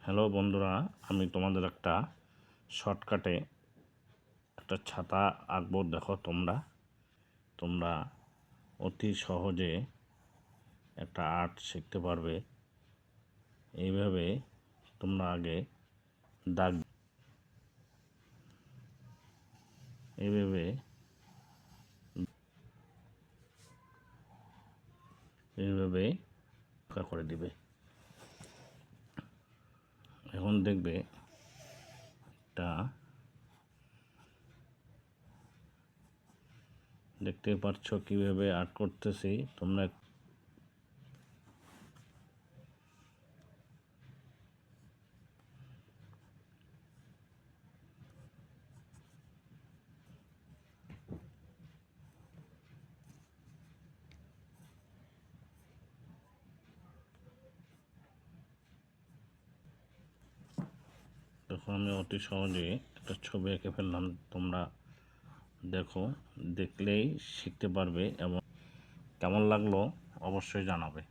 Hello বন্ধুরা, আমি তোমাদের একটা শর্টকাটে একটা ছাতা আঁকবো। দেখো, তোমরা অতি সহজে একটা আর্ট শিখতে পারবে। এইভাবে তোমরা আগে দাগ এইভাবে করে দিবে। এখন দেখবে এটা দেখতে পাচ্ছ কিভাবে আর্ট করতেছি তোমরা। দেখো, আমি অতি সহজে একটা ছবি এঁকে ফেললাম। তোমরা দেখো, দেখলেই শিখতে পারবে এবং কেমন লাগলো অবশ্যই জানাবে।